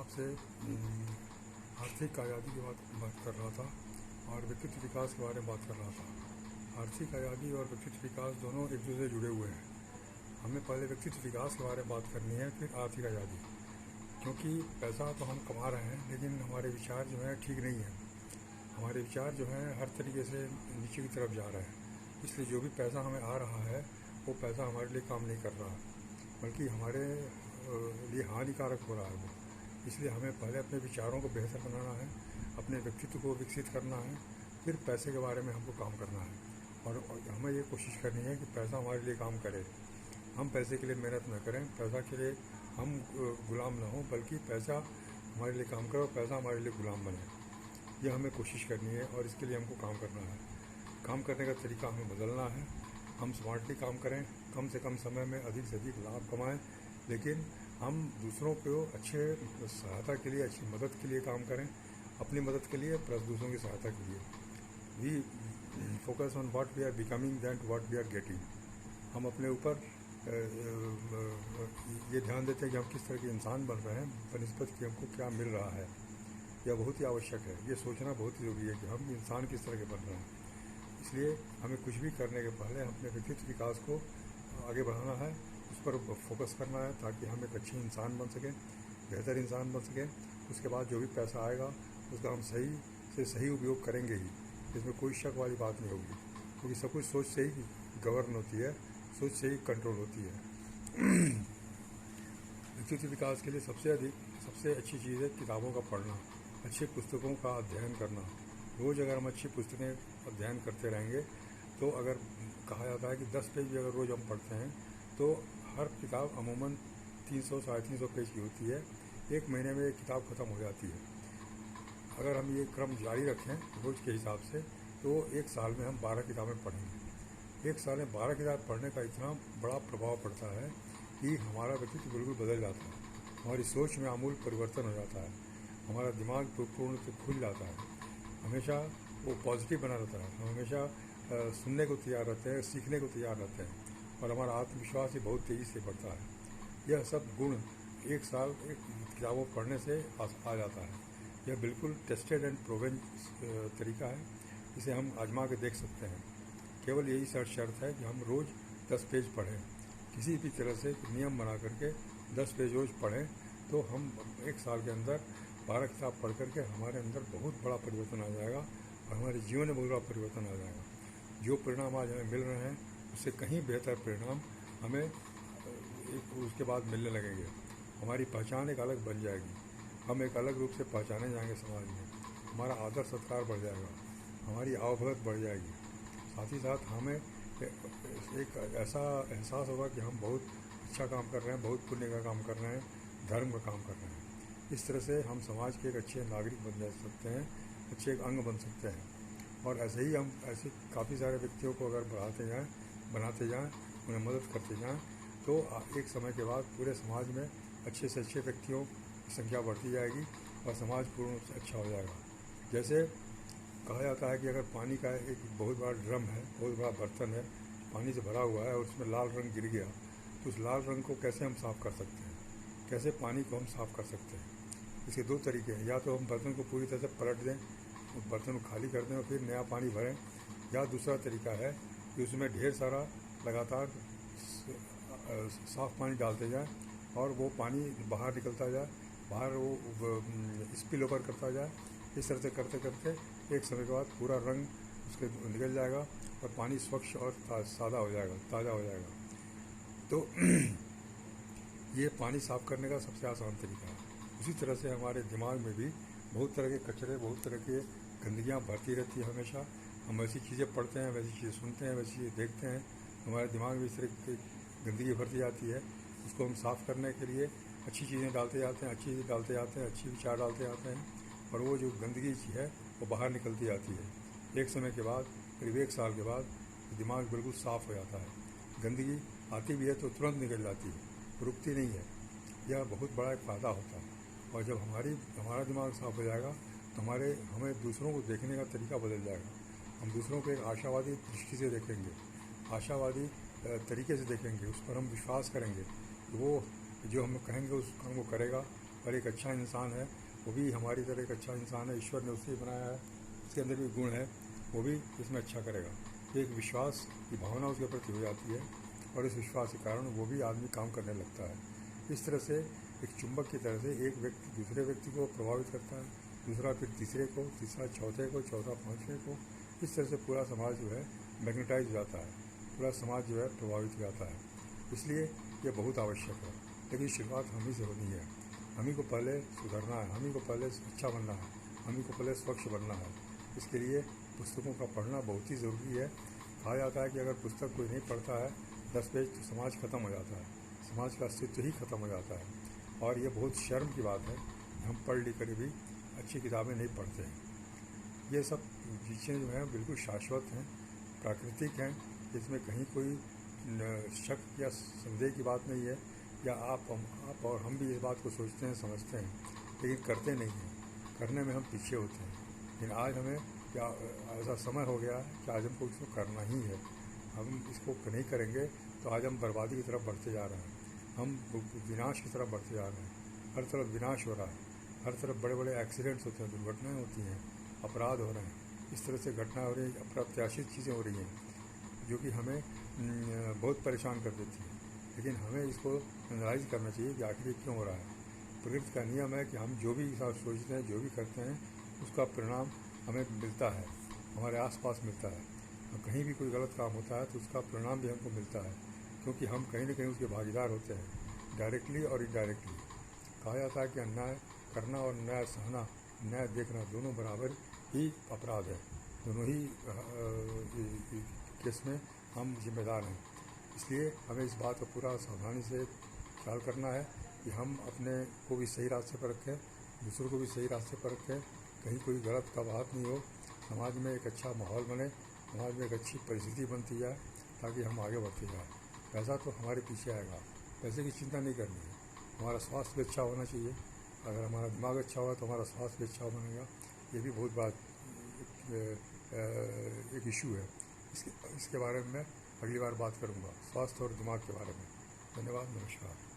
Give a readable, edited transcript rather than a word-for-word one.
आपसे आर्थिक आज़ादी की बात कर रहा था और व्यक्तित्व विकास के बारे में बात कर रहा था। आर्थिक आज़ादी और व्यक्तित्व विकास दोनों एक दूसरे से जुड़े हुए हैं। हमें पहले व्यक्तित्व विकास के बारे में बात करनी है, फिर आर्थिक आज़ादी। क्योंकि पैसा तो हम कमा रहे हैं, लेकिन हमारे विचार जो हैं ठीक नहीं हैं। हमारे विचार जो हैं हर तरीके से नीचे की तरफ जा रहे हैं। इसलिए जो भी पैसा हमें आ रहा है वो पैसा हमारे लिए काम नहीं कर रहा, बल्कि हमारे लिए हानिकारक हो रहा है वो। इसलिए हमें पहले अपने विचारों को बेहतर बनाना है, अपने व्यक्तित्व को विकसित करना है, फिर पैसे के बारे में हमको काम करना है। और हमें ये कोशिश करनी है कि पैसा हमारे लिए काम करे। हम पैसे के लिए मेहनत न करें, पैसा के लिए हम गुलाम ना हों, बल्कि पैसा हमारे लिए काम करे और पैसा हमारे लिए गुलाम बने। ये हमें कोशिश करनी है और इसके लिए हमको काम करना है। काम करने का तरीका हमें बदलना है। हम स्मार्टली काम करें, कम से कम समय में अधिक से अधिक लाभ कमाएं, लेकिन हम दूसरों को अच्छे सहायता के लिए, अच्छी मदद के लिए काम करें, अपनी मदद के लिए प्लस दूसरों की सहायता के लिए। We focus on what we are becoming than what we are getting. हम अपने ऊपर ये ध्यान देते हैं कि हम किस तरह के इंसान बन रहे हैं बनिस्बत कि हमको क्या मिल रहा है। यह बहुत ही आवश्यक है। ये सोचना बहुत ही ज़रूरी है कि हम इंसान किस तरह के बन रहे हैं। इसलिए हमें कुछ भी करने के पहले अपने व्यक्तित्व विकास को आगे बढ़ाना है, उस पर फोकस करना है, ताकि हम एक अच्छे इंसान बन सकें, बेहतर इंसान बन सकें। उसके बाद जो भी पैसा आएगा उसका हम सही से सही उपयोग करेंगे ही, इसमें कोई शक वाली बात नहीं होगी। क्योंकि सब कुछ सोच से ही गवर्न होती है, सोच से ही कंट्रोल होती है। व्यक्तित्व विकास के लिए सबसे अच्छी चीज़ है किताबों का पढ़ना, अच्छी पुस्तकों का अध्ययन करना। रोज़ अगर हम अच्छी पुस्तकें अध्ययन करते रहेंगे तो अगर कहा जाता है कि 10 पेज भी अगर रोज़ हम पढ़ते हैं तो हर किताब अमूमन 300 साढ़े 300 पेज की होती है। एक महीने में एक किताब ख़त्म हो जाती है। अगर हम ये क्रम जारी रखें रोज़ के हिसाब से तो एक साल में हम 12 किताबें पढ़ेंगे। एक साल में 12 किताब पढ़ने का इतना बड़ा प्रभाव पड़ता है कि हमारा व्यक्तित्व बिल्कुल बदल जाता है, हमारी सोच में आमूल परिवर्तन हो जाता है, हमारा दिमाग पूर्ण से खुल जाता है, हमेशा वो पॉजिटिव बना रहता है, हम हमेशा सुनने को तैयार रहते हैं, सीखने को तैयार रहते हैं और हमारा आत्मविश्वास भी बहुत तेज़ी से बढ़ता है। यह सब गुण एक साल एक किताबों पढ़ने से आ जाता है। यह बिल्कुल टेस्टेड एंड प्रूवन तरीका है, इसे हम आजमा के देख सकते हैं। केवल यही शर्त है कि हम रोज़ 10 पेज पढ़ें, किसी भी तरह से नियम बना करके 10 पेज रोज़ पढ़ें तो हम एक साल के अंदर 12 किताब पढ़ करके हमारे अंदर बहुत बड़ा परिवर्तन आ जाएगा और हमारे जीवन में बहुत बड़ा परिवर्तन आ जाएगा। जो परिणाम आज हमें मिल रहे हैं उससे कहीं बेहतर परिणाम हमें उसके बाद मिलने लगेंगे। हमारी पहचान एक अलग बन जाएगी, हम एक अलग रूप से पहचाने जाएंगे समाज में, हमारा आदर सत्कार बढ़ जाएगा, हमारी आवभगत बढ़ जाएगी। साथ ही साथ हमें एक ऐसा एहसास होगा कि हम बहुत अच्छा काम कर रहे हैं, बहुत पुण्य का काम कर रहे हैं, धर्म का काम कर रहे हैं। इस तरह से हम समाज के एक अच्छे नागरिक बन जा सकते हैं, अच्छे एक अंग बन सकते हैं। और ऐसे ही हम ऐसे काफ़ी सारे व्यक्तियों को अगर बनाते जाएं, उन्हें मदद करते जाएं तो एक समय के बाद पूरे समाज में अच्छे से अच्छे व्यक्तियों की संख्या बढ़ती जाएगी और समाज पूर्ण रूप से अच्छा हो जाएगा। जैसे कहा जाता है कि अगर पानी का एक बहुत बड़ा ड्रम है, बहुत बड़ा बर्तन है, पानी से भरा हुआ है और उसमें लाल रंग गिर गया तो उस लाल रंग को कैसे हम साफ़ कर सकते हैं, कैसे पानी को हम साफ़ कर सकते हैं। इसके दो तरीके हैं, या तो हम बर्तन को पूरी तरह से पलट दें, उस बर्तन को खाली कर दें और फिर नया पानी भरें, या दूसरा तरीका है कि उसमें ढेर सारा लगातार साफ़ पानी डालते जाएं और वो पानी बाहर निकलता जाए, बाहर वो स्पिल ओवर करता जाए। इस तरह से करते करते एक समय के बाद पूरा रंग उसके निकल जाएगा और पानी स्वच्छ और सादा हो जाएगा, ताज़ा हो जाएगा। तो ये पानी साफ़ करने का सबसे आसान तरीका है। उसी तरह से हमारे दिमाग में भी बहुत तरह के कचरे, बहुत तरह के गंदगियाँ भरती रहती है हमेशा। हम वैसी चीज़ें पढ़ते हैं, वैसी चीज़ें सुनते हैं, वैसी चीज़ें देखते हैं, हमारे दिमाग में इस तरह की गंदगी भरती जाती है। उसको हम साफ़ करने के लिए अच्छी चीज़ें डालते जाते हैं, अच्छी चीज़ें डालते जाते हैं, अच्छी विचार डालते जाते हैं और वो जो गंदगी है वो बाहर निकलती जाती है। एक समय के बाद, करीब 1 साल के बाद दिमाग बिल्कुल साफ़ हो जाता है। गंदगी आती भी है तो तुरंत निकल जाती है, रुकती नहीं है। यह बहुत बड़ा एक फ़ायदा होता है। और जब हमारा दिमाग साफ़ हो जाएगा तो हमें दूसरों को देखने का तरीका बदल जाएगा। हम दूसरों को एक आशावादी दृष्टि से देखेंगे, आशावादी तरीके से देखेंगे, उस पर हम विश्वास करेंगे कि वो जो हम कहेंगे उस काम को करेगा और एक अच्छा इंसान है, वो भी हमारी तरह एक अच्छा इंसान है, ईश्वर ने उसे बनाया है, उसके अंदर भी गुण है, वो भी इसमें अच्छा करेगा। तो एक विश्वास की भावना उसके प्रति हो जाती है और इस विश्वास के कारण वो भी आदमी काम करने लगता है। इस तरह से एक चुंबक की तरह से एक व्यक्ति दूसरे व्यक्ति को प्रभावित करता है, दूसरा फिर तीसरे को, तीसरा चौथे को, चौथा पाँचवें को। इस तरह से पूरा समाज जो है मैग्नेटाइज हो जाता है, पूरा समाज जो है प्रभावित हो जाता है। इसलिए ये बहुत आवश्यक है, लेकिन शुरुआत हम ही से होनी है। हम ही को पहले सुधरना है, हम ही को पहले अच्छा बनना है, हम ही को पहले स्वच्छ बनना है। इसके लिए पुस्तकों का पढ़ना बहुत ही ज़रूरी है। कहा जाता है कि अगर पुस्तक कोई नहीं पढ़ता है 10 पेज तो समाज ख़त्म हो जाता है, समाज का अस्तित्व ही ख़त्म हो जाता है। और ये बहुत शर्म की बात है कि हम पढ़ लिख कर भी अच्छी किताबें नहीं पढ़ते हैं। ये सब चीज़ें जो हैं बिल्कुल शाश्वत हैं, प्राकृतिक हैं, इसमें कहीं कोई शक या संदेह की बात नहीं है। या आप और हम भी इस बात को सोचते हैं, समझते हैं, लेकिन करते नहीं हैं। करने में हम पीछे होते हैं। लेकिन आज हमें क्या ऐसा समय हो गया है कि आज हमको इसको करना ही है। हम इसको नहीं करेंगे तो आज हम बर्बादी की तरफ बढ़ते जा रहे हैं, हम विनाश की तरफ बढ़ते जा रहे हैं। हर तरफ विनाश हो रहा है, हर तरफ बड़े बड़े एक्सीडेंट्स होते हैं, दुर्घटनाएँ होती हैं, अपराध हो रहे हैं, इस तरह से घटनाएँ हो रही हैं, अप्रत्याशित चीज़ें हो रही हैं जो कि हमें बहुत परेशान कर देती है। लेकिन हमें इसको एनालाइज करना चाहिए कि आखिर क्यों हो रहा है। प्रकृति का नियम है कि हम जो भी सोचते हैं, जो भी करते हैं, उसका परिणाम हमें मिलता है, हमारे आसपास मिलता है। और कहीं भी कोई गलत काम होता है तो उसका परिणाम भी हमको मिलता है, क्योंकि हम कहीं ना कहीं उसके भागीदार होते हैं, डायरेक्टली और इनडायरेक्टली। कहा जाता है कि अन्याय करना और न्याय सहना, न्याय देखना दोनों बराबर ही अपराध है, दोनों ही केस में हम जिम्मेदार हैं। इसलिए हमें इस बात का पूरा सावधानी से ख्याल करना है कि हम अपने को भी सही रास्ते पर रखें, दूसरों को भी सही रास्ते पर रखें, कहीं कोई गलत का बात नहीं हो, समाज में एक अच्छा माहौल बने, समाज में एक अच्छी परिस्थिति बनती जाए ताकि हम आगे बढ़ते जाएँ। पैसा तो हमारे पीछे आएगा, पैसे की चिंता नहीं करनी है। हमारा स्वास्थ्य भी अच्छा होना चाहिए, अगर हमारा दिमाग अच्छा होगा तो हमारा स्वास्थ्य भी अच्छा बनेगा। ये भी बहुत बात एक इशू है, इसके बारे में मैं अगली बार बात करूँगा, स्वास्थ्य और दिमाग के बारे में। धन्यवाद, नमस्कार।